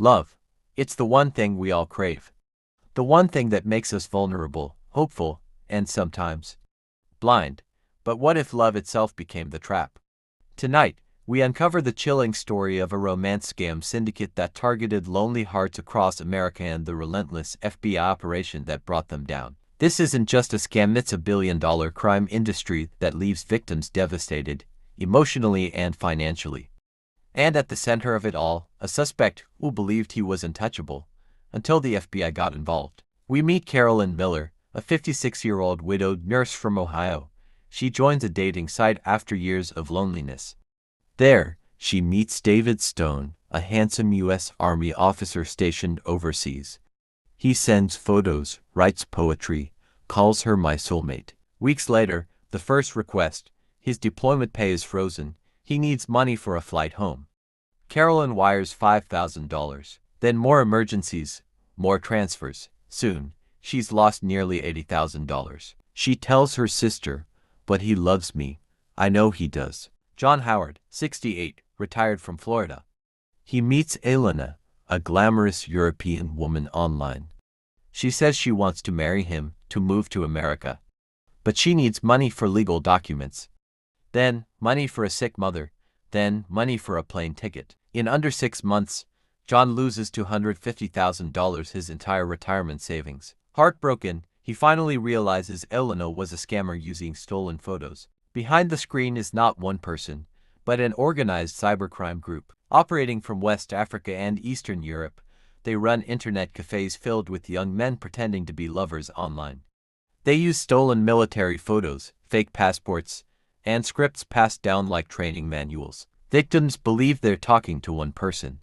Love. It's the one thing we all crave. The one thing that makes us vulnerable, hopeful, and sometimes blind. But what if love itself became the trap? Tonight, we uncover the chilling story of a romance scam syndicate that targeted lonely hearts across America and the relentless FBI operation that brought them down. This isn't just a scam, it's a billion-dollar crime industry that leaves victims devastated, emotionally and financially. And at the center of it all, a suspect who believed he was untouchable, until the FBI got involved. We meet Carolyn Miller, a 56-year-old widowed nurse from Ohio. She joins a dating site after years of loneliness. There, she meets David Stone, a handsome U.S. Army officer stationed overseas. He sends photos, writes poetry, calls her my soulmate. Weeks later, the first request, his deployment pay is frozen. He needs money for a flight home. Carolyn wires $5,000. Then more emergencies, more transfers. Soon, she's lost nearly $80,000. She tells her sister, "But he loves me. I know he does." John Howard, 68, retired from Florida. He meets Elena, a glamorous European woman online. She says she wants to marry him, to move to America. But she needs money for legal documents. Then, money for a sick mother. Then, money for a plane ticket. In under 6 months, John loses $250,000, his entire retirement savings. Heartbroken, he finally realizes Elena was a scammer using stolen photos. Behind the screen is not one person, but an organized cybercrime group. Operating from West Africa and Eastern Europe, they run internet cafes filled with young men pretending to be lovers online. They use stolen military photos, fake passports, and scripts passed down like training manuals. Victims believe they're talking to one person.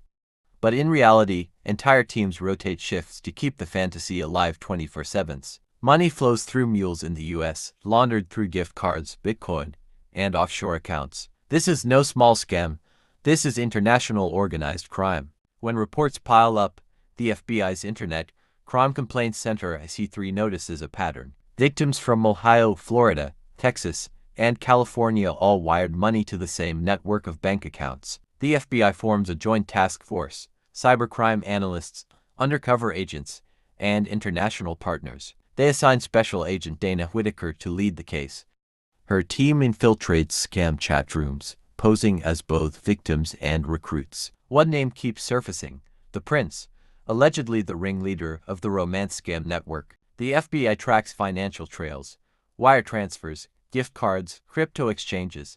But in reality, entire teams rotate shifts to keep the fantasy alive 24/7. Money flows through mules in the U.S., laundered through gift cards, Bitcoin, and offshore accounts. This is no small scam. This is international organized crime. When reports pile up, the FBI's Internet Crime Complaints Center IC3 notices a pattern. Victims from Ohio, Florida, Texas, and California all wired money to the same network of bank accounts. The FBI forms a joint task force, cybercrime analysts, undercover agents, and international partners. They assign Special Agent Dana Whitaker to lead the case. Her team infiltrates scam chat rooms, posing as both victims and recruits. One name keeps surfacing: the Prince, allegedly the ringleader of the romance scam network. The FBI tracks financial trails, wire transfers, gift cards, crypto exchanges.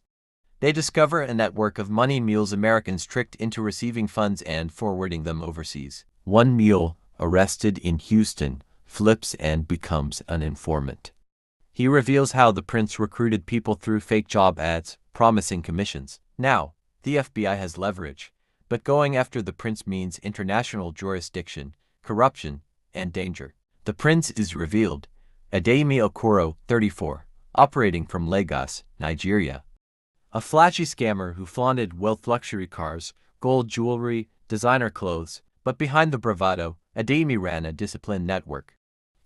They discover a network of money mules, Americans tricked into receiving funds and forwarding them overseas. One mule, arrested in Houston, flips and becomes an informant. He reveals how the Prince recruited people through fake job ads, promising commissions. Now, the FBI has leverage, but going after the Prince means international jurisdiction, corruption, and danger. The Prince is revealed: Adeyemi Okoro, 34, operating from Lagos, Nigeria. A flashy scammer who flaunted wealth, luxury cars, gold jewelry, designer clothes, but behind the bravado, Adeyemi ran a disciplined network.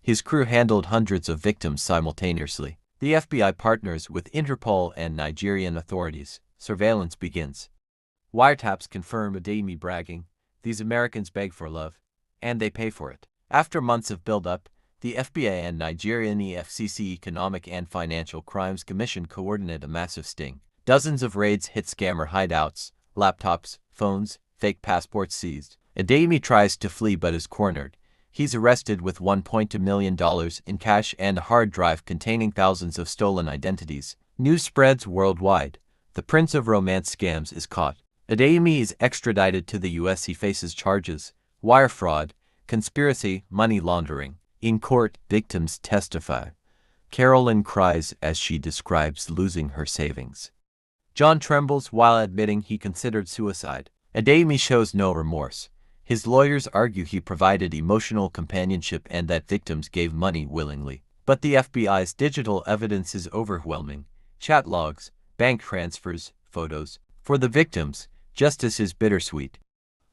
His crew handled hundreds of victims simultaneously. The FBI partners with Interpol and Nigerian authorities. Surveillance begins. Wiretaps confirm Adeyemi bragging, "These Americans beg for love, and they pay for it." After months of build-up, the FBI and Nigerian EFCC Economic and Financial Crimes Commission coordinate a massive sting. Dozens of raids hit scammer hideouts, laptops, phones, fake passports seized. Adeyemi tries to flee but is cornered. He's arrested with $1.2 million in cash and a hard drive containing thousands of stolen identities. News spreads worldwide. The Prince of Romance Scams is caught. Adeyemi is extradited to the U.S. He faces charges: wire fraud, conspiracy, money laundering. In court, victims testify. Carolyn cries as she describes losing her savings. John trembles while admitting he considered suicide. Adeyemi shows no remorse. His lawyers argue he provided emotional companionship and that victims gave money willingly. But the FBI's digital evidence is overwhelming: chat logs, bank transfers, photos. For the victims, justice is bittersweet.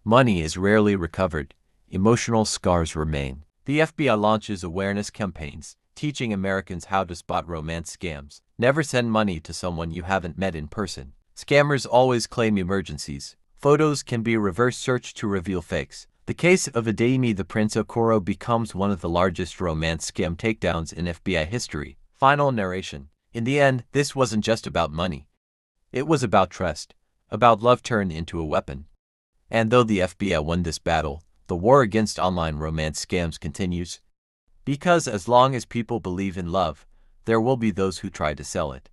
Money is rarely recovered. Emotional scars remain. The FBI launches awareness campaigns, teaching Americans how to spot romance scams. Never send money to someone you haven't met in person. Scammers always claim emergencies. Photos can be reverse searched to reveal fakes. The case of Adeyemi the Prince Okoro becomes one of the largest romance scam takedowns in FBI history. Final narration. In the end, this wasn't just about money. It was about trust, about love turned into a weapon. And though the FBI won this battle, the war against online romance scams continues. Because as long as people believe in love, there will be those who try to sell it.